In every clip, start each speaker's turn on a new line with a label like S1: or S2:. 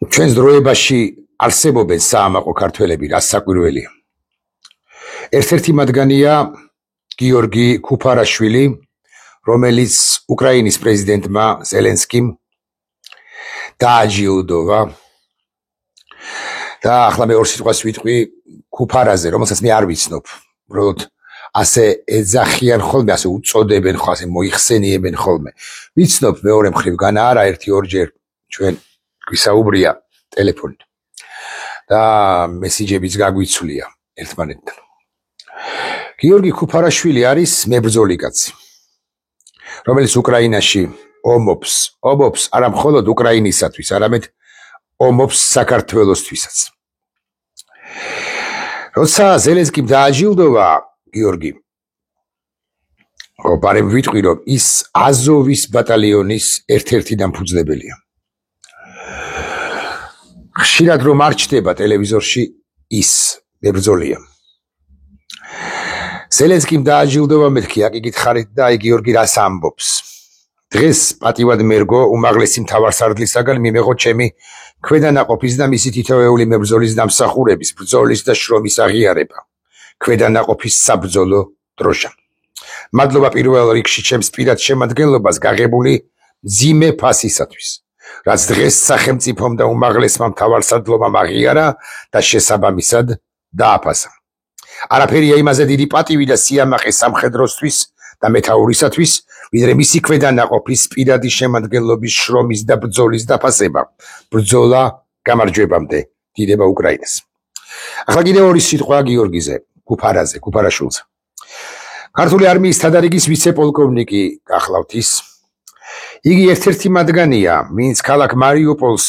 S1: ჩვენს დროებაში არსებობენ საამაყო ქართველები, რაც საკვირველია. ერთ-ერთი მათგანია გიორგი ქუფარაშვილი, რომელიც უკრაინის პრეზიდენტმა ზელენსკიმ დააჯილდოვა და ახლა მე ორ სიტყვას ვიტყვი ქუფარაზე, რომელსაც მე არ ვიცნობ. უბრალოდ ასე ეძახიან ხოლმე, ასე უწოდებენ ხოლმე, ასე მოიხსენიებენ ხოლმე. ვიცნობ მეორე მხრივგან არა, ერთი-ორჯერ ჩვენ გვისაუბრია ტელეფონით და მესიჯებიც გაგვიცვლია ერთმანეთთან. გიორგი ქუფარაშვილი არის მებრძოლი კაცი, რომელიც უკრაინაში ომობს არა მხოლოდ უკრაინისათვის, არამედ ომობს საქართველოსთვისაც. როცა ზელენსკიმ დააჯილდოვა გიორგი, ბარემ ვიტყვი, რომ ის აზოვის ბატალიონის ერთ-ერთი დამფუძნებელია. ხშირად რომ არ ჩდება ტელევიზორში, ის მებრძოლია. ზელენსკიმ დააჯილდოვა, მეთქი აკიკითხარით და აი გიორგი რას ამბობს. დღეს პატივად მერგო უმაღლესი მთავარსარდლისაგან მიმეღო ჩემი ქვედანაყოფის და მისი თითოეული მებრძოლის დამსახურების, ბრძოლის და შრომის აღიარება. ქვედანაყოფის საბრძოლო დროშა. მადლობა პირველ რიგში ჩემს პირად შემადგენლობას გაღებული მძიმე ფასისათვის, რაც დღეს სახელმწიფომ და უმაღლესმა მთავარსარდლობამ აღიარა და შესაბამისად დააფასა. არაფერია იმაზე დიდი პატივი და სიამაყე სამხედროსთვის და მეთაურისათვის, ვიდრე მისი ქვედანაყოფის პირადი შემადგენლობის შრომის და ბრძოლის დაფასება. ბრძოლა გამარჯვებამდე. დიდება უკრაინას. ახლა კიდევ ორი სიტყვა გიორგიზე, ქუფარაშვილზე. ქართული არმიის თადარიგის ვიცე-პოლკოვნიკი გახლავთ ის. იგი ერთ-ერთი მათგანია, ვინც ქალაქ მარიუპოლს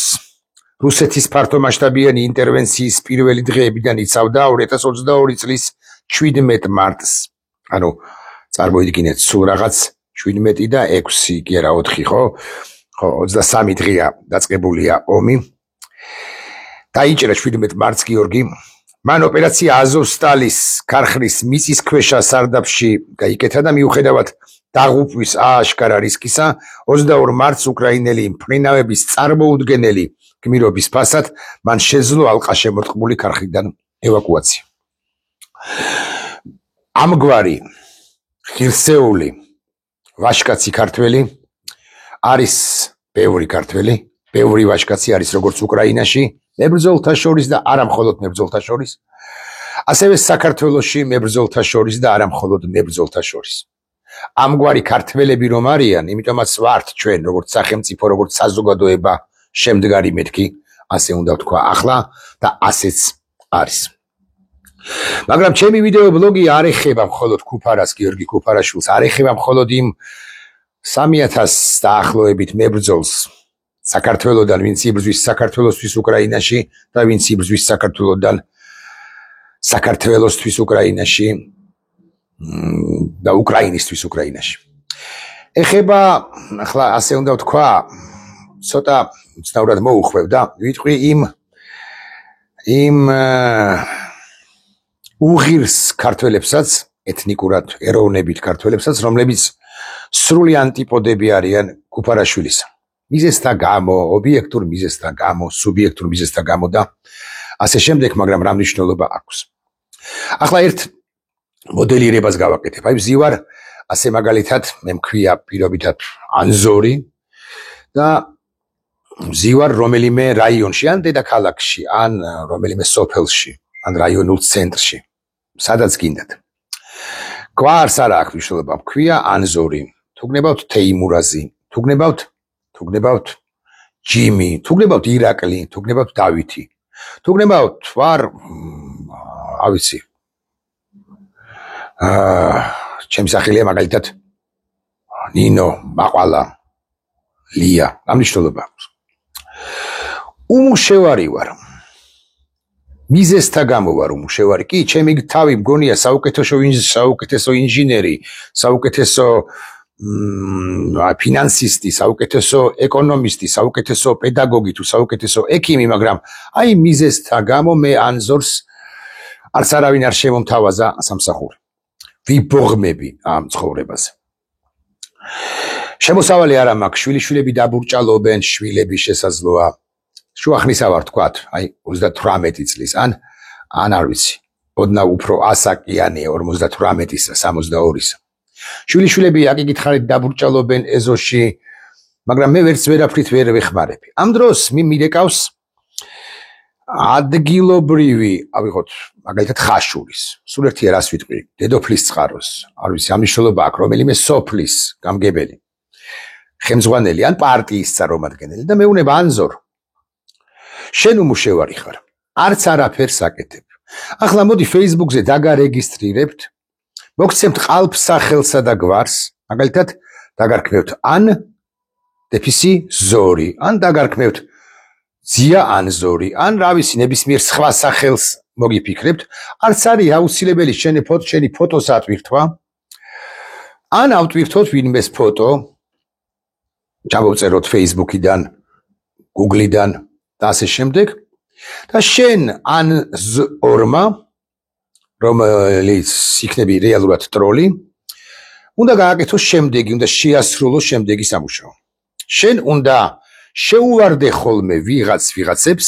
S1: რუსეთის ფართომასშტაბიანი ინტერვენციის პირველი დღეებიდან იცავდა 2022 წლის 17 მარტს. ანუ წარმოიდგინეთ, სულ რაღაც 17 და 6 კი არა 4 ხო? 23 დღეა დაწყებულია ომი. დაიჭრა 17 მარტს გიორგი. მან ოპერაცია აზოვსტალის ქარხნის მიწისქვეშა სარდაფში გაიკეთა და მიუხედავად დაღუპვის ააშკარა რისკისა, 22 მარტს უკრაინელი მფრინავების წარმოუდგენელი გმირობის ფასად მან შეძლო ალყაშემორტყმული ქარხნიდან ევაკუაცია. ამგვარი ღირსეული ვაჟკაცი ქართველი არის ბევრი ვაჟკაცი არის როგორც უკრაინაში მებრძოლთა შორის და არა მხოლოდ მებრძოლთა შორის, ასევე საქართველოში მებრძოლთა შორის და არა მხოლოდ მებრძოლთა შორის. ამგვარი ქართველები რომ არიან, იმიტომაც ვართ ჩვენ როგორც სახელმწიფო, როგორც საზოგადოება შემდგარი მეთქი, ასე უნდა ვთქვა ახლა და ასეც არის. მაგრამ ჩემი ვიდეო ბლოგი არ ეხება მხოლოდ ქუფარას, გიორგი ქუფარაშვილს, არ ეხება მხოლოდ იმ 3000 დაახლოებით მებრძოლს საქართველოდან, ვინც იბრძვის საქართველოსთვის უკრაინაში და ვინც იბრძვის საქართველოდან საქართველოსთვის უკრაინაში და უკრაინისტვის უკრაინაში. ეხება, ახლა ასე უნდა ვთქვა, ცოტა უცნაურად მოუხვევ და ვიტყვი იმ უღირს ქართველებსაც, ეთნიკურად, ეროვნებით ქართველებსაც, რომლებიც სრული ანტიპოდები არიან ქუფარაშვილისა. მიზეზთა გამო, ობიექტურ მიზეზთა გამო, სუბიექტურ მიზეზთა გამო და ასე შემდეგ, მაგრამ რა მნიშვნელობა აქვს. ახლა ერთ მოდელირებას გავაკეთებ. აი ვზივარ, ასე მაგალითად, მე მქვია პირობითად ანზორი და ვზივარ რომელიმე რაიონში, ან დედაქალაქში, ან რომელიმე სოფელში, ან რაიონულ ცენტრში, სადაც გინდათ. გვარს არ აქვს მნიშვნელობა, მქვია ანზორი, თუ გნებავთ თეიმურაზი, თუ გნებავთ ჯიმი, თუ გნებავთ ირაკლი, თუ გნებავთ დავითი, თუ გნებავთ ვარ, ავიცი, ჩემი სახელია მაგალითად ნინო, მაყვალა, ლია, რა მნიშვნელობა აქვს. უმუშევარი ვარ. მიზეზთა გამო ვარ უმუშევარი. კი, ჩემი თავი მგონია საუკეთესო ინჟინერი, საუკეთესო ფინანსისტი, საუკეთესო ეკონომისტი, საუკეთესო პედაგოგი თუ საუკეთესო ექიმი, მაგრამ აი მიზეზთა გამო მე ანზორს არც არავინ არ შემომთავაზა სამსახური. ვიბოღმები ამ ცხოვრებაზე. შემოსავალი არა მაქვს, შვილიშვილები დაბურჭალობენ, შვილები შესაძლოა შუახნისა ვარ თქვათ, აი 38 წლის, ან არ ვიცი, ოდნავ უფრო ასაკიანია 58-ისა, 62-ისა. შვილიშვილები აკითხარით დაბრჭალობენ ეზოში, მაგრამ მე ვერაფრით ვერ ვეხმარები. ამ დროს მიდეკავს ადგილობრივი, ავიღოთ, მაგალითად ხაშურის, სულ ერთი რას ვიტყვი, დედოფლის წყაროს, არ ვიცი, ამ მნიშვნელობა აქვს რომელიმე სოფლის გამგებელი, ხელმძღვანელი ან პარტიის წარმომადგენელი და მეუნება ანზორ. შენ უმუშევარი ხარ, არც არაფერს აკეთებ. ახლა მოდი Facebook-ზე დაგარეგისტრირებთ, მოგცემთ ყალბსახელსა და გვარს, მაგალითად დაგარქმევთ ან დეფისი ზორი, ან დაგარქმევთ ძია ან ზორი, ან რა ვიცი, ნებისმიერ სხვა სახელს მოგიფიქრებთ, არც არის აუცილებელი შენი ფოტოს ატვირთვა, ან ავტვირთოთ ვინმეს ფოტო, ჩავწეროთ Facebook-იდან, Google-იდან და ასე შემდეგ. და შენ ან ორმა, რომელიც იქნება რეალურად ტროლი, უნდა გააკეთოს შემდეგი, უნდა შეასრულოს შემდეგი სამუშაო. შენ უნდა შეუვარდე ხოლმე ვიღაცებს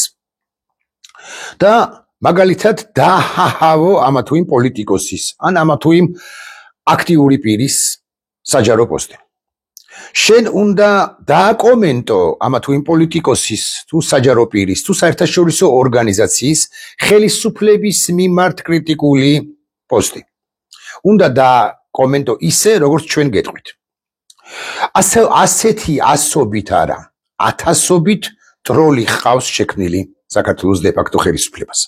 S1: და მაგალითად დააჰავო ამა თუ იმ პოლიტიკოსის, ან ამა თუ იმ აქტიური პირის საჯარო პოსტი. შენ უნდა დააკომენტო ამა თუ იმ პოლიტიკოსის, თუ საჯარო პირის, თუ საერთაშორისო ორგანიზაციის ხელისუფლების მიმართ კრიტიკული პოსტი. უნდა დააკომენტო ისე, როგორც ჩვენ გეტყვით. ასეთი ასობით არა, ათასობით ტროლი ჰყავს შექმნილი საქართველოს დე-ფაქტო ხელისუფლებას.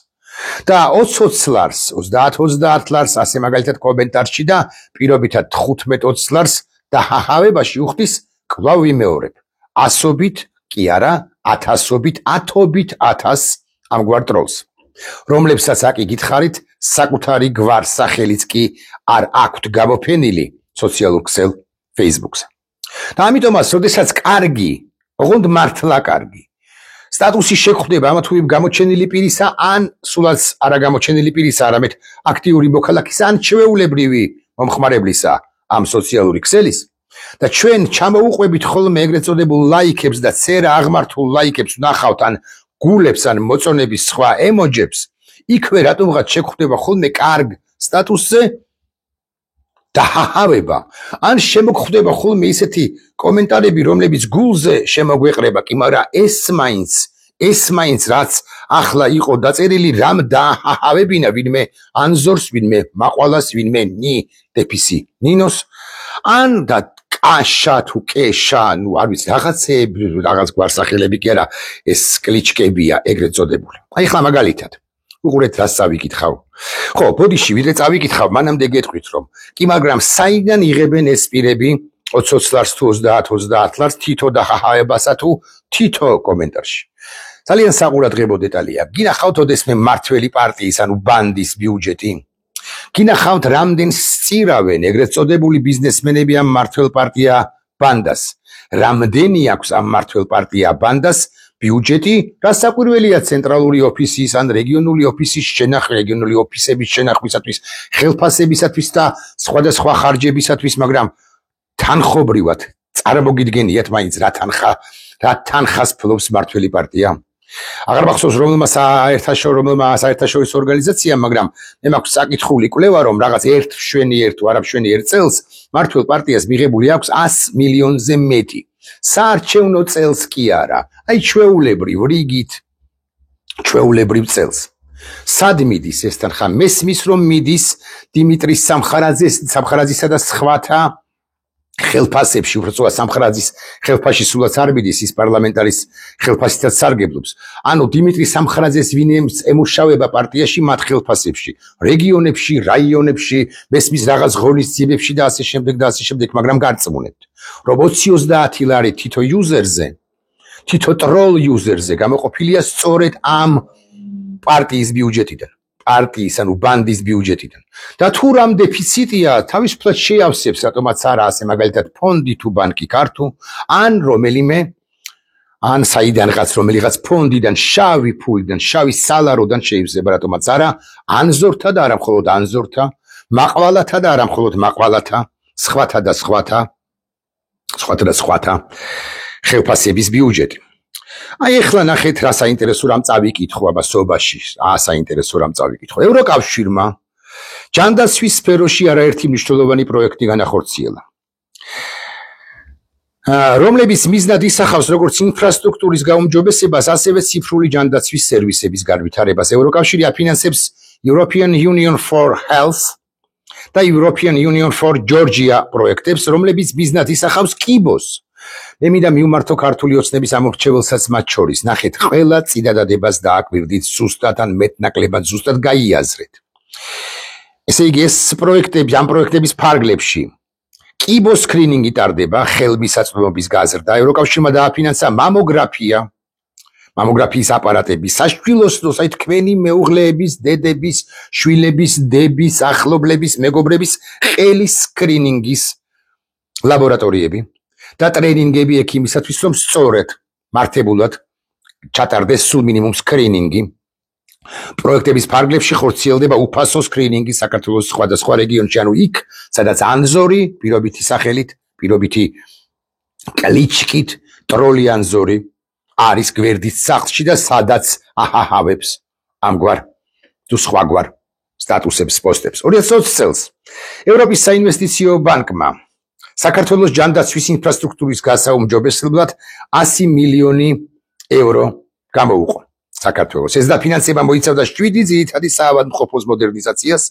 S1: და 20 ლარს, 30 ლარს, ასე მაგალითად კომენტარში და პირობითად 15-20 ლარს დაჰაჰავებაში უხდის კვლავ ვიმეორებ. ასობით კი არა, ათასობით, ათობით ათას ამგვარ ტროლს, რომლებსაც აკითხარით საკუთარი გვარ-სახელიც კი არ აქვთ გამოფენილი სოციალურ ქსელ Facebook-ზე. და ამიტომაც, როდესაც კარგი, ოღონდ მართლა კარგი სტატუსი შეხვდება ამა თუ იმ გამოჩენილი პირისა, ან სულაც არა გამოჩენილი პირისა, არამედ აქტიური მოქალაქის, ან ჩვეულებრივი მომხმარებლისა ამ სოციალური ქსელის, და ჩვენ ჩამოუყვებით ხოლმე ეგრეთ წოდებულ ლაიქებს და წერა აღმართულ ლაიქებს ვნახავთ, ან გულებს, ან მოწონების სხვა ემოჯებს, იქვე რატომღაც შეხვდება ხოლმე კარგ სტატუსზე დაჰაჰავება, ან შემოგხვდება ხოლმე ისეთი კომენტარები, რომლებიც გულზე შემოგვეყრება, კი მაგრამ ეს მაინც რაც ახლა იყო დაწერილი, რამ დაჰაჰავებინა ვინმე ანზორს, ვინმე მაყვალას, ვინმე დეფისი ნინოს, ან და კაშა თუ კეშა, ნუ არ ვიცი, რაღაც გვარსახელები კი არა, ეს კლიჩკებია ეგრეთ წოდებული. აი ხლა მაგალითად უყურეთ რას წავიკითხავ. ხო, ბოდიში ვიდრე წავიკითხავ, მანამდე გეტყვით რომ კი მაგრამ საიდან იღებენ ეს პირები 20 ლარს თუ 30 ლარს თითო დაჰაჰავებასა თუ თითო კომენტარში. ძალიან საყურადღებო დეტალია. გინახავთ ოდესმე მართველი პარტიის, ანუ ბანდის ბიუჯეტი? გინახავთ რამდენ სწირავენ ეგრეთ წოდებული ბიზნესმენები ამ მართველ პარტია ბანდას? რამდენი აქვს ამ მართველ პარტია ბანდას ბიუჯეტი, გასაკვირველია ცენტრალური ოფისის ან რეგიონული ოფისის რეგიონული ოფისების შენახვისათვის, ხელფასებისათვის და სხვადასხვა ხარჯებისათვის, მაგრამ თანხობრივად წარმოგიდგენიათ მაინც რა თანხას ფლობს მართველი პარტია? აღარ მახსოვს რომელმა საერთაშორისო ორგანიზაციამ, მაგრამ მე მაქვს საკითხული კვლევა, რომ რაღაც ერთ არამშვენიერ წელს მართლ პარტიას მიღებული აქვს 100 მილიონზე მეტი. საარჩევნო წელს კი არა, აი ჩვეულებრივ წელს. სად მიდის ეს თანხა? მესმის რომ მიდის დიმიტრის სამხარაძისა და სხვათა ხელფასებში, უბრალოდ სამხარაძის ხელფასში სულაც არ მიდის, ის პარლამენტარის ხელფასითაც სარგებლობს. ანუ დიმიტრი სამხარაძეს ვინ ემუშავება პარტიაში მათ ხელფასებში, რეგიონებში, რაიონებში, მესმის რაღაც ღონისძიებებში და ასე შემდეგ, მაგრამ გარწმუნებთ, რომ 20-30 ლარი თითო იუზერზე, თითო ტროლ იუზერზე გამოყოფილია სწორედ ამ პარტიის ბიუჯეტიდან. პარტიის, ანუ ბანდის ბიუჯეტიდან. და თუ რამ დეფიციტია, თავისუფლად შეავსებს, რატომაც არა ასე მაგალითად ფონდი თუ ბანკი ქართუ, ან რომელიღაც ფონდიდან, შავი ფულიდან, შავი სალაროდან შეივსება, რატომაც არა ანზორთა და არა მხოლოდ ანზორთა, მაყვალათა და არა მხოლოდ მაყვალათა, სხვათა და სხვათა ხელფასების ბიუჯეტი. აი ეხლა ნახეთ რა საინტერესო რამ წავიკითხო აბა სობაში. საინტერესო რამ წავიკითხო. ევროკავშირმა ჯანდაცვის სფეროში არაერთი მნიშვნელოვანი პროექტი განახორციელა. რომლებიც მიზნად ისახავს როგორც ინფრასტრუქტურის გაუმჯობესებას, ასევე ციფრული ჯანდაცვის სერვისების განვითარებას. ევროკავშირი აფინანსებს European Union for Health და European Union for Georgia პროექტებს, რომლებიც მიზნად ისახავს კიბოს. მე მინდა მივმართო ქართული ოცნების ამორჩეველსაც მათ შორის. ნახეთ, ყველა წინადადებას დააკვირდით ზუსტად ან მეტნაკლებად ზუსტად გაიაზრეთ. ესე იგი ეს პროექტები ამ პროექტების ფარგლებში კიბოს სკრინინგი ტარდება, ხელმისაწვდომობის გაზრდა, ევროკავშირმა დააფინანსა მამოგრაფიის აპარატები, საშვილოსნოს, აი თქვენი მეუღლეების, დედების, შვილების, დების, ახლობლების, მეგობრების ხელის სკრინინგის ლაბორატორიები და ტრენინგები ექიმისათვის, რომ სწორედ მართებულად ჩატარდეს სულ მინიმუმ სკრინინგი. პროექტების ფარგლებში ხორციელდება უფასო სკრინინგი საქართველოს სხვადასხვა რეგიონში, ანუ იქ, სადაც ანზორი, პირობითი სახელით, პირობითი კლიჩკით, ტროლი ანზორი არის გვერდის სახლში და სადაც აჰაჰავებს ამგვარ თუ სხვაგვარ სტატუსებს, პოსტებს. 2020 წელს ევროპის საინვესტიციო ბანკმა საქართველოს ჯანდაცვის ინფრასტრუქტურის გასაუმჯობესებლად 100 მილიონი ევრო გამოუყო. საქართველოს ეს დაფინანსება მოიცავდა 7 ძირითადი საავადმყოფოს მოდერნიზაციას,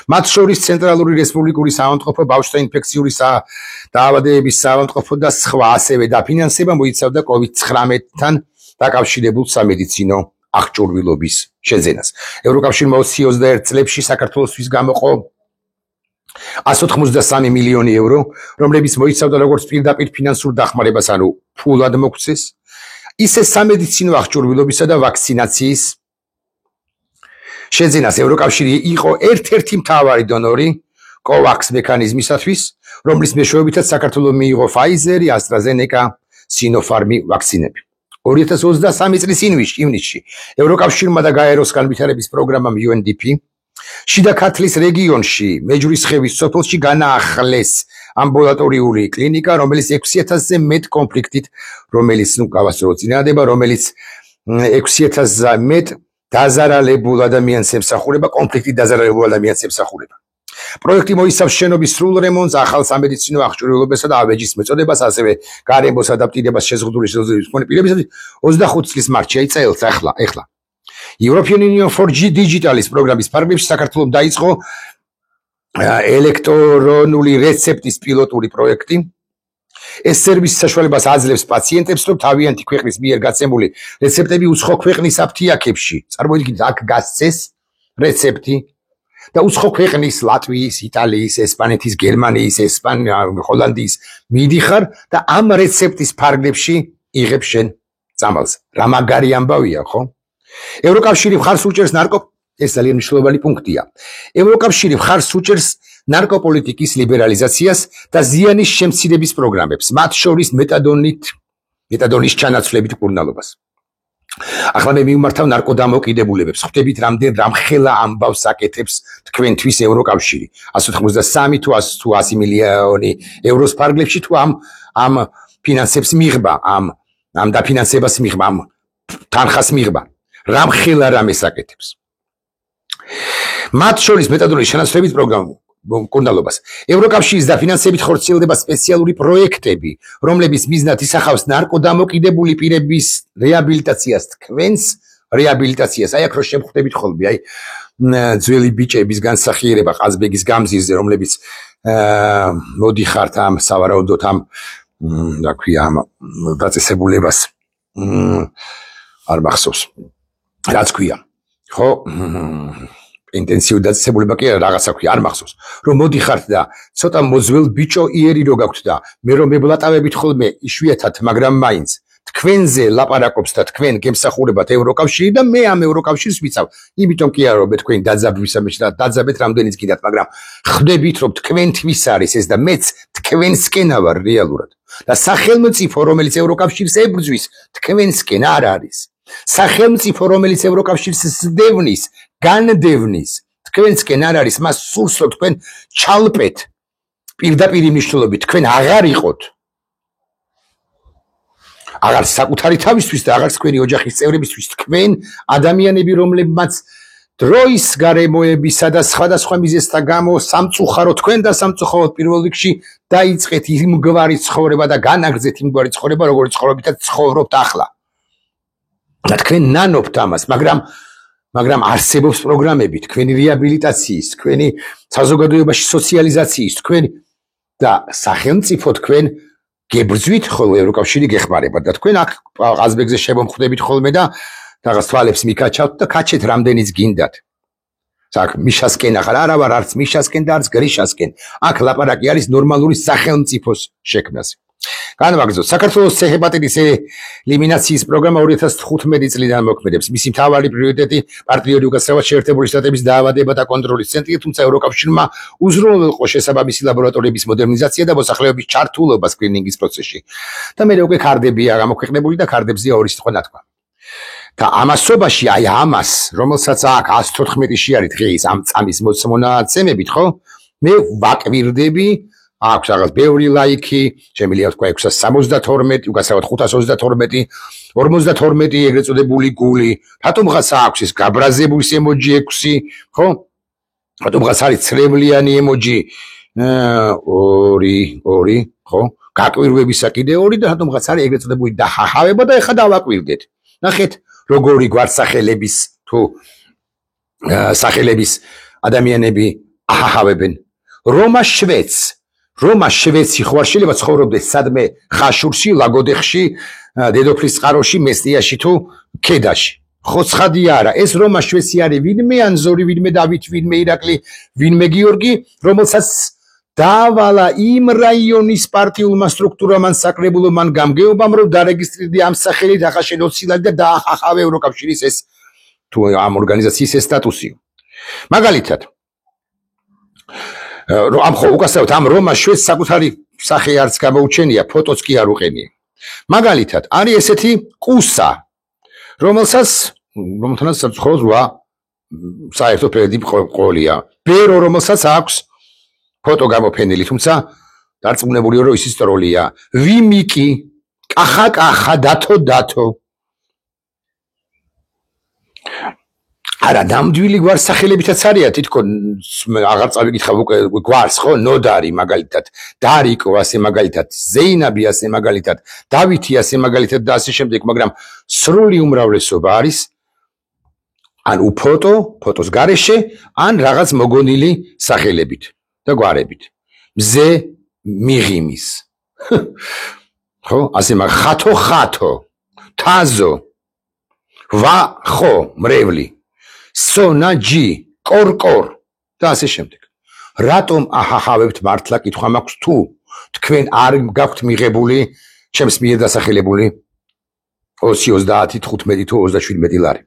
S1: მათ შორის ცენტრალური რესპუბლიკური საავადმყოფო, ბავშვთა ინფექციური დაავადებების საავადმყოფო და სხვა. ასევე დაფინანსება მოიცავდა COVID-19-თან დაკავშირებულ სამედიცინო აღჭურვილობის შეძენას. ევროკავშირმა 2021 წლებში საქართველოსთვის გამოყო 183 მილიონი ევრო, რომლებიც მოიცავდა როგორც პირდაპირ ფინანსურ დახმარებას, ანუ ფულად მოგვცეს, ისე სამედიცინო აღჭურვილობისა და ვაქცინაციის შეძენას. ევროკავშირი იყო ერთ-ერთი მთავარი დონორი COVAX მექანიზმისათვის, რომლის მეშვეობითაც საქართველოს მიიღო Pfizer, AstraZeneca, Sinopharm ვაქცინები. 2023 წლის ივნისში ევროკავშირმა და გაეროს განვითარების პროგრამამ UNDP შიდა ქართლის რეგიონში მეჯვრისხევის სოფელში განაახლეს ამბულატორიული კლინიკა, რომელიც 6000-ზე მეტ კონფლიქტით, რომელიც გავასწოროთ წინადადება, რომელიც 6000-ზე მეტ დაზარალებულ ადამიანს ემსახურება, კონფლიქტით დაზარალებულ ადამიანს ემსახურება. პროექტი მოიცავს შენობის სრულ რემონტს, ახალ სამედიცინო აღჭურვილობასა და ავეჯის მეწოდებას, ასევე გარემოს ადაპტირებას შეზღუდული შეძლების მქონე პირებისათვის 25 წლის მარტში, აი წელს ახლა. European Union for Digital-ის პროგრამის ფარგლებში საქართველოს დაიწყო ელექტრონული რეცეპტის პილოტური პროექტი. ეს სერვისი საშუალებას აძლევს პაციენტებს, რომ თავიანთი ქვეყნის მიერ გაცემული რეცეპტები უცხო ქვეყნის აფთიაქებში, წარმოიდგინეთ, აქ გასცეს რეცეპტი და უცხო ქვეყნის ლატვიის, იტალიის, ესპანეთის, გერმანიის, ჰოლანდიის მიდიხარ და ამ რეცეპტის ფარგლებში იღებ შენ წამალს. რა მაგარი ამბავია, ხო? ევროკავშირი მხარს უჭერს ეს ძალიან მნიშვნელოვანი პუნქტია. ევროკავშირი მხარს უჭერს ნარკოპოლიტიკის ლიბერალიზაციას და ზიანის შემცირების პროგრამებს, მათ შორის მეტადონის ჩანაცვლებით კურნალობას. ახლა მე მივმართავ ნარკოდამოკიდებულებებს. ხვდებით რამხელა ამბავს აკეთებს თქვენთვის ევროკავშირი. 183 თუ 100 მილიონი ევროს ფარგლებში თუ ამ ფინანსებს მიღება, ამ დაფინანსებას მიღება, ამ თანხას მიღება. რამხელა რამეს აკეთებს. მათ შორის მეტადონის ჩანაცვლებით კურნალობას. ევროკავშირის დაფინანსებით ხორციელდება სპეციალური პროექტები, რომლებიც მიზნად ისახავს ნარკოდამოკიდებული პირების რეაბილიტაციას, თქვენს რეაბილიტაციას. აი აქ რო შემხვდებით ხოლმე, აი ძველი ბიჭების განსახიერება ყაზბეგის გამზირზე, რომლებიც მოდიხართ ამ სავარაუდოდ ამ რა ქვია ამ დაწესებულებას არ მახსოვს. რაც ქვია, ხო? ინტენსიური დაწესებულება კი რაღაცა ქვია, არ მახსოვს. რომ მოდიხართ და ცოტა მოძველ ბიჭო იერი რო გაქვთ და მე რომ მებლატავებით ხოლმე იშვიათად, მაგრამ მაინც თქვენზე ლაპარაკობს და თქვენ გემსახურებათ ევროკავშირი და მე ამ ევროკავშირს ვიცავ. იმიტომ კი არა რომ მე თქვენ დაძაბვისამეში და დაძაბეთ რამდენიც კიდათ, მაგრამ ხვდებით რომ თქვენთვის არის ეს და მეც თქვენსკენა ვარ რეალურად. და სახელმწიფო რომელიც ევროკავშირს ებრძვის, თქვენსკენ არ არის. სახელმწიფო რომელიც ევროკავშირს სდევნის, განდევნის, თქვენსკენ არ არის, მას სურს რომ თქვენ ჩალპეთ პირდაპირ მნიშვნელობით, თქვენ აღარ იყოთ. აღარ საკუთარი თავისთვის და აღარ თქვენი ოჯახის წევრებისთვის, თქვენ ადამიანები, რომლებმაც დროის გარემოებისა და სხვადასხვა მიზეზთა გამო სამწუხარო თქვენ და სამწუხაროდ პირველ რიგში დაიწყეთ იმგვარი ცხოვრება და განაგრძეთ იმგვარი ცხოვრება, როგორც ცხოვრობითაც ცხოვრობთ ახლა. და თქვენ ნანობთ ამას, მაგრამ არსებობს პროგრამები, თქვენი რეაბილიტაციის, თქვენი საზოგადოებაში სოციალიზაციის, თქვენ და სახელმწიფო თქვენ გებრძვით, ხოლო ევროკავშირი გეხმარება და თქვენ აქ ყაზბეგზე შემომხვდებით ხოლმე და რაღაც თვალებს მიკაჩავთ და კაჩეთ რამდენიც გინდათ. აქ მიშასკენ ახლა არა ვარ არც მიშასკენ და არც გრიშასკენ. აქ ლაპარაკი არის ნორმალური სახელმწიფოს შექმნაზე. განვაგრძოთ, საქართველოს ჰეპატიტის ელიმინაციის პროგრამა 2015 წლიდან მოქმედებს. მისი მთავარი პრიორიტეტი პარტიული უკაცრავად შეერთებული შტატების დაავადებათა და კონტროლის ცენტრი, თუმცა ევროკავშირმა უზრუნველყო შესაბამისი ლაბორატორიების მოდერნიზაცია და მოსახლეობის ჩართულობა სკრინინგის პროცესში. და მე უკვე ქარდებია გამოქვეყნებული და ქარდებზეა ორი სიტყვა ნათქვა. და ამასობაში აი ამას, რომელსაც აქ 114-ში არის დღეს ამ წამის მონაცემებით, ხო? მე ვაკვირდები აქვს რაღაც ბევრი ლაიქი, შემიძლია თქვა 672, უკაცრავად 532, 52 ეგრეთ წოდებული გული. რატომღაც აქვს ეს გაბრაზებული ემოჯი 6, ხო? რატომღაც არის ცრემლიანი ემოჯი 2, ხო? გაკვირვებისა კიდე 2 და რატომღაც არის ეგრეთ წოდებული დაჰაჰავება და ეხლა დავაკვირდეთ. ნახეთ, როგორი გვარსახელების თუ სახელების ადამიანები აჰაჰავებენ. რომა შვეცი ხო არ შეიძლება ცხოვრობდეს სადმე ხაშურში, ლაგოდეხში, დედოფლის წყაროში, მესტიაში თუ ქედაში. ხო ცხადი არა, ეს რომა შვეცი არის ვინმე ანზორი, ვინმე დავით, ვინმე ირაკლი, ვინმე გიორგი, რომელსაც დაავალა იმ რაიონის პარტიულმა სტრუქტურამ საკრებულობამ გამგეობამ, რომ დარეგისტრირდა ამ სახელით ახაშენ ოცილალი და დაახახავ ევროკავშირის ეს თუ ამ ორგანიზაციის ეს სტატუსი. მაგალითად ამ ხო უკაცრავად ამ რომა შვედს საკუთარი სახე არც გამოუჩენია, ფოტოც კი არ უყენია. მაგალითად არის ესეთი კუსა, რომელთანაც მხოლოდ საერთო ფერდი ყოლია. ბერო, რომელსაც აქვს ფოტო გამოფენილი, თუმცა დარწმუნებულია, რომ ის ისტორია. ვიმიკი, კახა, დათო. არა, ნამდვილი გვარსახელებითაც არიან, თითქოს აღარ წავიკითხავ უკვე გვარს, ხო? ნოდარი მაგალითად, დარიკო ასე მაგალითად, ზეინაბი ასე მაგალითად, დავითი ასე მაგალითად და ასე შემდეგ, მაგრამ სრული უმრავლესობა არის ან ფოტოს გარეშე, ან რაღაც მოგონილი სახელებით და გვარებით. მზე მიღიმის. ხო? ასე ხათო, თაზო, ხო, მრევლი. სონაჯი, კორკორ და ასე შემდეგ. რატომ აჰაჰავებთ მართლა კითხვა მაქვს თუ თქვენ არ გაქვთ მიღებული ჩემს მიერ დასახელებული 20, 30, 15 თუ 27 ლარი.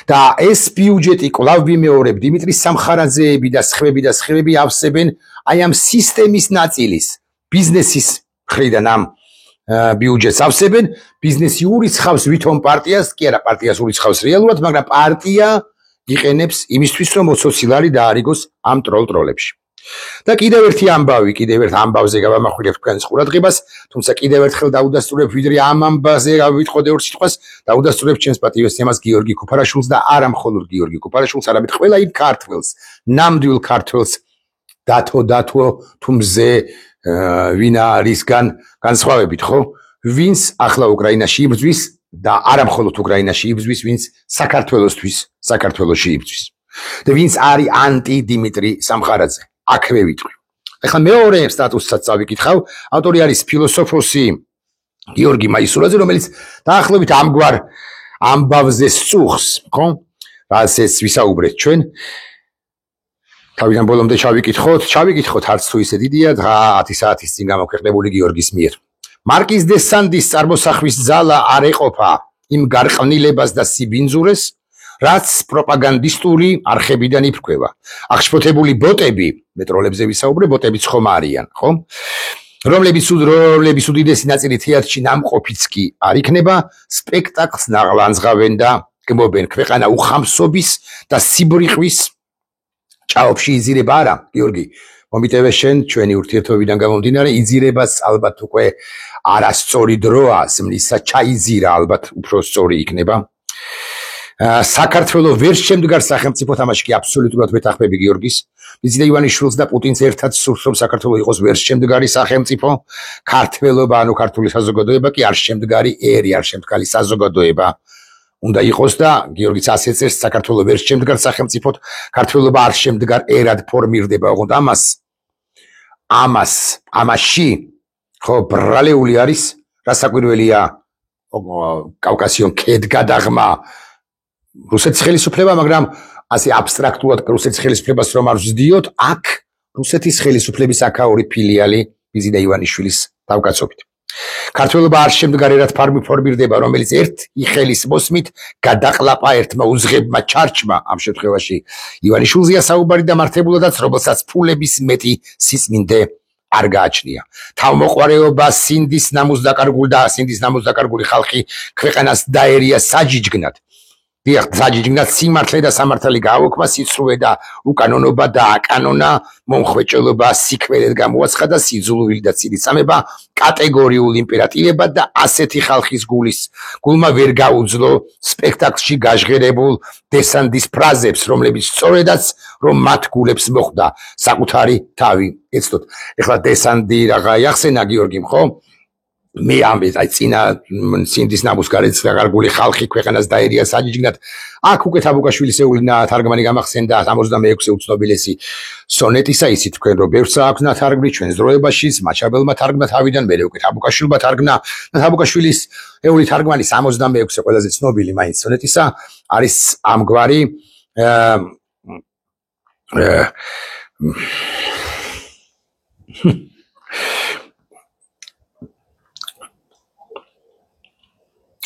S1: და ეს ბიუჯეტი კვლავ ვიმეორებ, დიმიტრი სამხარაძეები და სხვები ავსებენ აი ამ სისტემის ნაწილის, ბიზნესის მხრიდან ამ ბიუჯეტს ავსებენ, ბიზნესი ურიცხავს ვითომ პარტიას, კი არა პარტიას ურიცხავს რეალურად, მაგრამ პარტია იყენებს იმისთვის, რომ 20 ლარი დაარიგოს ამ ტროლებში. და კიდევ ერთ ამბავზე გავამახვილებ თქვენს ყურადღებას, თუმცა კიდევ ერთხელ დაუდასტურებ, ვიდრე ამ ამბაზე გავიტყოდე ორ სიტყვას, დაუდასტურებ ჩემს პატივეს თემას გიორგი ქუფარაშვილს და არა მხოლოდ გიორგი ქუფარაშვილს, არამედ ყველა იმ ქართველს, ნამდვილ ქართველს, დათო თუ მზე ვინ არის განსხვავებით, ხო? ვინც ახლა უკრაინაში იბრძვის და არა მხოლოდ უკრაინაში იბრძვის, ვინც საქართველოში იბრძვის. და ვინც არის ანტი დიმიტრი სამხარაძე. აქვე ვიტყვი. ეხლა მეორე სტატუსსაც წავიკითხავ, ავტორი არის ფილოსოფოსი გიორგი მაისურაძე, რომელიც დაახლოებით ამგვარ ამბავზე სწუხს, ხო? რასაც ვისაუბრეთ ჩვენ. თავიდან ბოლომდე ჩავიკითხოთ, არც თუ ისე დიდია, 10 საათის წინ გამოქვეყნებული გიორგის მიერ. მარკიზ დე სანდის წარმოსახვის ძალა არ ეყოფა იმ გარყვნილებას და სიბინძურეს, რაც პროპაგანდისტური არხებიდან იფრქვევა. აღშფოთებული ბოტები, მეტროლებზე ვისაუბრე, ბოტებიც ხომ არიან, ხო? რომლებიც უდიდესი ნაწილი თეატრში ნამყოფიც კი არ იქნება, სპექტაკლს ნაღლანძღავენ და გმობენ ქვეყანა უხამსობის და სიბრიყვის ჭაობში იზირება არა, გიორგი, მომიტევე შენ ჩვენი ურთიერთობიდან გამომდინარე, იზირებას ალბათ უკვე არასწორი დროა ზმნისა ჩაიზირა ალბათ უფრო სწორი იქნება საქართველოს ვერ შემდგარ სახელმწიფო თამაში კი აბსოლუტურად ვეთანხმები გიორგის მიზიდა ივანიშვილს და პუტინს ერთად სურს რომ საქართველოს იყოს ვერ შემდგარი სახელმწიფო ქართველობა ანუ ქართული საზოგადოება კი არ შემდგარი ერი არ შემდგარი საზოგადოება უნდა იყოს და გიორგიც ასე წერს საქართველოს ვერ შემდგარ სახელმწიფოდ ქართველობა არ შემდგარ ერად ფორმირდება ოღონდ ამაში ხო ბრალეული არის რასაკვირველია კავკასიონ ქედგადაღმა რუსეთის ხელისუფლება მაგრამ ასე აბსტრაქტულად რუსეთის ხელისუფლებას რომ არ ვზდიოთ აქ რუსეთის ხელისუფლების აქაური ფილიალი მიზიდა ივანიშვილის თავკაცობით ქართველობა არ შემდგარერად ფორმირდება რომელიც ერთი ხელის მოსმით გადაყლაპა ერთმა უზღებმა ჩარჩმა ამ შემთხვევაში ივანიშვილზეა საუბარი და მართებულადაც რომელსაც ფულების მეტი სიწმინდე არ გააჩნია თავმოყვარეობა სინდის ნამუს დაკარგული ხალხი ქვეყანას დაერია საჯიჯგნად დიახ საჯიჯგნად სიმართლე და სამართალი გააუქმა სიცრუე და უკანონობა და აკანონა მომხვეჭელობა სიკვდილად გამოაცხადა სიძულვილი და ცილისამება კატეგორიულ იმპერატივებად და ასეთი ხალხის გულმა ვერ გაუძლო სპექტაკლში გაჟღერებულ დესანდის ფრაზებს რომლებიც სწორედაც რომ მათ გულებს მოხვდა საკუთარი თავი ეცდოთ ეხლა დესანდი რაღა ახსენა გიორგიმ ხო მე ამბეთ აი წინა სინდის ნამუს გარეგული ხალხი ქვეყანას დაერია საჯიჯგნად აქ უკვე თაბუკაშვილის თარგმანი გამახსენდა 66 უცნობილესი სონეტისა ისიც თქვენ რომ ბევრს აქვს ნათარგმნი ჩვენს დროებაშიც მაჩაბელმა თარგმნა თავიდან მე უკვე თაბუკაშვილმა თარგმნა თაბუკაშვილის ეული თარგმანი 66 ყველაზე ცნობილი მაინც სონეტისა არის ამგვარი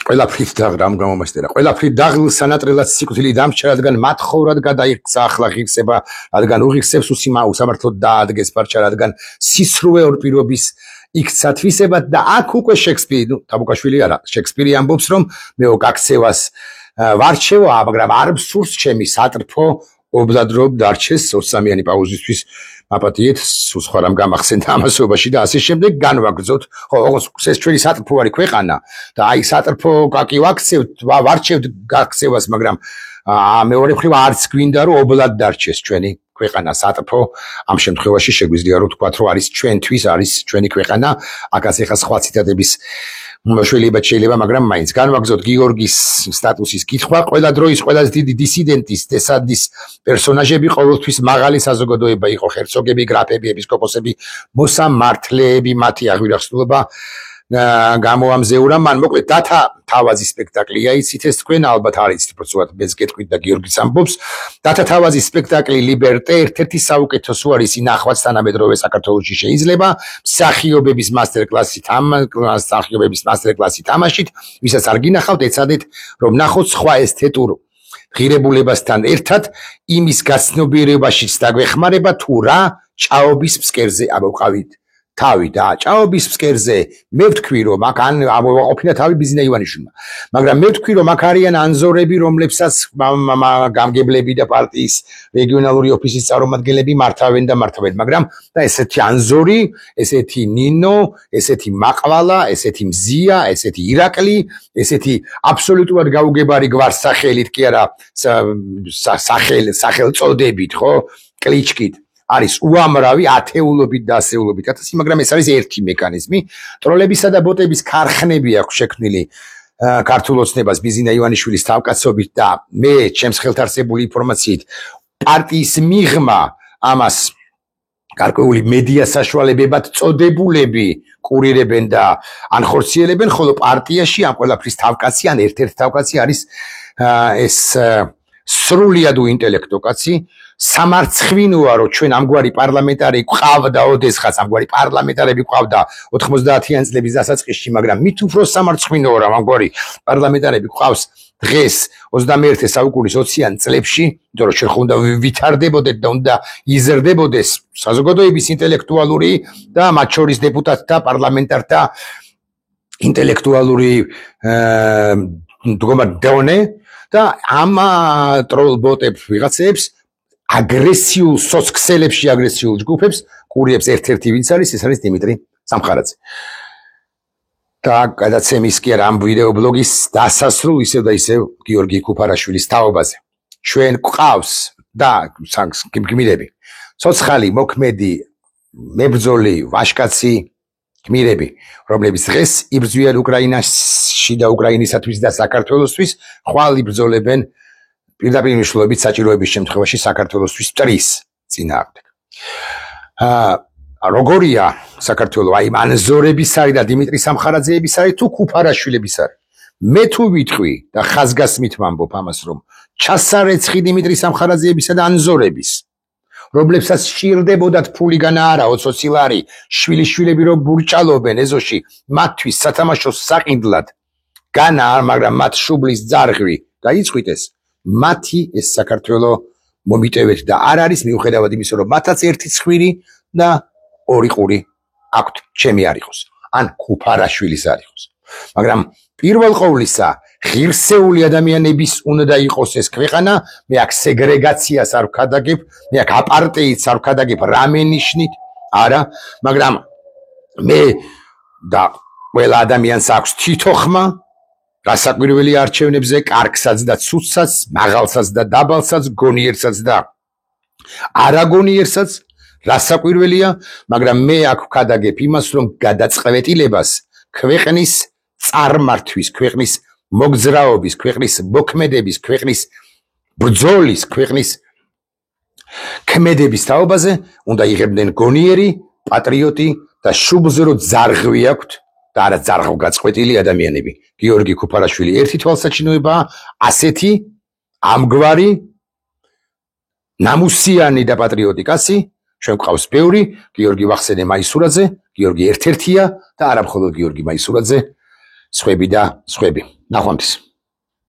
S1: ყველაფრით დაღრამ გამომასტერა ყველაფრით დაღლ სანატრელად სიკვდილი დამრჩა რადგან მათხოვრად გადაიქცა ახლა ღირსება რადგან უღირსებს უსამართლოდ დაადგეს პარჩა რადგან სისრუე ორპირობის იქცა თვისებად და აქ უკვე შექსპირი თაბუკაშვილი არა შექსპირი ამბობს რომ მე გაქცევას ვარჩევ მაგრამ არ მსურს ჩემი სატრფო ობლადრობ დარჩეს 23-იანი პაუზისთვის აპატიეთ სხვა რამ გამახსენდა ამასობაში და ასე შემდეგ განვაგრძოთ ხო ეს ჩვენი სატრფო არის ქვეყანა და აი სატრფო კაკი ვარჩევთ გაქცევას მაგრამ მეორე მხრივ არც გვინდა რომ ობლად დარჩეს ჩვენი ქვეყანა სატრფო ამ შემთხვევაში შეგვიძლია რომ თქვათ რომ არის ჩვენთვის არის ჩვენი ქვეყანა აკაც ეხა სხვა ციტატების მოშველება შეიძლება მაგრამ მაინც განვაგრძოთ გიორგის სტატუსის კითხვა ყველა დროის ყველაზე დიდი დისიდენტის დესანდის პერსონაჟები ყოველთვის მაღალი საზოგადოება იყო ჰერცოგები გრაფები ეპისკოპოსები მოსამართლეები მათი აღვირახსნილობა გამოამზეურა მან მოკლედ დათა თავაზი სპექტაკლია იცით ეს თქვენ ალბათ არ იცით პროცესად მეც გეტყვით და გიორგის ამბობს დათა თავაზი სპექტაკლი ლიბერტე ერთ-ერთი საუკეთესო არის ნახვაც თანამედროვე საქართველოში შეიძლება მსახიობების მასტერკლასი თამაშით ვისაც არ გინახავთ ეცადეთ რომ ნახოთ სხვა ესთეტურ ღირებულებასთან ერთად იმის გაცნობიერებაშიც დაგვეხმარება თუ რა ჭაობის ფსკერზე ამოვყავით თავი და ჭაობის ფსკერზე მე ვთქვი რომ აქ ან ამოვაყოფინა თავი ბიზნა ივანიშვილმა მაგრამ მე ვთქვი რომ აქ არიან ანზორები რომლებსაც გამგებლები და პარტიის რეგიონალური ოფისის წარმომადგენლები მართავენ მაგრამ და ესეთი ანზორი ესეთი ნინო ესეთი მაყვალა ესეთი მზია ესეთი ირაკლი ესეთი აბსოლუტურად გაუგებარი გვარსახელით კი არა სახელწოდებით ხო კლიჩკით არის უამრავი ათეულობით და ასეულობით ათასი, მაგრამ ეს არის ერთი მექანიზმი. ტროლებისა და ბოტების ქარხნები აქვს შექმნილი ქართულ ოცნებას ბიზინა ივანიშვილის თავკაცობით და მე ჩემს ხელთარსებული ინფორმაციით პარტიის მიღმა ამას გარკვეული მედია საშუალებებად წოდებულები კურირებენ და ანხორციელებენ, ხოლო პარტიაში ამ ყველაფრის თავკაცი ან ერთ-ერთი თავკაცი არის ეს სრულიად ინტელექტო კაცი სამარცხვინოა რომ ჩვენ ამგვარი პარლამენტარი გვყავდა ოდესღაც ამგვარი პარლამენტარები გვყავდა 90-იან წლების დასაწყისში მაგრამ მით უფრო სამარცხვინოა რომ ამგვარი პარლამენტარები გვყავს დღეს 21 საუკუნის 20-იან წლებში იმიტომ რომ ჩვენ ხომ უნდა ვითარდებოდეთ და უნდა იზრდებოდეს საზოგადოების ინტელექტუალური და მათ შორის დეპუტატთა პარლამენტართა ინტელექტუალური დონე და ამ ტროლბოტებს ვიღაცებს აგრესიულ სოციქსელებში აგრესიულ ჯგუფებს კურიებს ერთ-ერთი ვინც არის ეს არის დიმიტრი სამხარაძე და გადაცემის კი არა ამ ვიდეო ბლოგის დასასრულ ისევ და ისევ გიორგი ქუფარაშვილის თაობაზე. ჩვენ გვყავს და გმირები, ცოცხალი, მოქმედი, მებრძოლი, ვაჟკაცი გმირები, რომლებიც დღეს იბრძვიან უკრაინაში და უკრაინისათვის და საქართველოსთვის, ხვალ იბრძოლებენ პირდაპირ მნიშვნელობით საჭიროების შემთხვევაში საქართველოსთვის მტრის წინააღმდეგ. როგორია საქართველო აი მანზორების არის და დიმიტრი სამხარაძეების არის თუ ქუფარაშვილების არის. მე თუ ვიტყვი და ხაზგასმით ვამბობ ამას, რომ ჩასარეცხი დიმიტრი სამხარაძეებისა და ანზორების, რომლებსაც სჭირდებოდათ ფულიგანა არა 20 ლარი, შვილიშვილები რომ ბურჭალობენ ეზოში, მათთვის სათამაშო საყიდლად განა, მაგრამ მათ შუბლის ძარღვი გაიწყვიტეს, მათი ეს საქართველო მომიტევეთ და არ არის მიუხედავად იმისა, რომ მათაც ერთი ცხვირი და ორი ყური აქვთ, ჩემი არ იყოს, ან ქუფარაშვილის არ იყოს. მაგრამ პირველ ყოვლისა ღირსეული ადამიანების უნდა იყოს ეს ქვეყანა, მე აქ სეგრეგაციას არ ვქადაგებ, მე აქ აპარტეიდს არ ვქადაგებ რამე ნიშნით, არა, მაგრამ მე და ყველა ადამიანს აქვს თითო ხმა, გასაკვირველი არჩევნებზე, კარგსაც და ცუდსაც, მაღალსაც და დაბალსაც, გონიერსაც და არაგონიერსაც, რასაკვირველია, მაგრამ მე აქ ვქადაგებ იმას, რომ გადაწყვეტილებას ქვეყნის წარმართვის, ქვეყნის მოგზრაობის, ქვეყნის მოქმედების, ქვეყნის ბრძოლის, ქვეყნის ქმედების თაობაზე უნდა იღებდნენ გონიერი, პატრიოტი და შუბლზერო ძარღვი აქვთ და არა ძარღვგაწყვეტილი ადამიანები. გიორგი ქუფარაშვილი ერთი თვალსაჩინოებაა, ასეთი ამგვარი ნამუსიანი და პატრიოტი კაცი ჩვენ გვყავს ბევრი, გიორგი ვახსენე მაისურაძე, გიორგი ერთ-ერთია და არა მხოლოდ გიორგი მაისურაძე, სხვები და სხვები. ნახვამდის.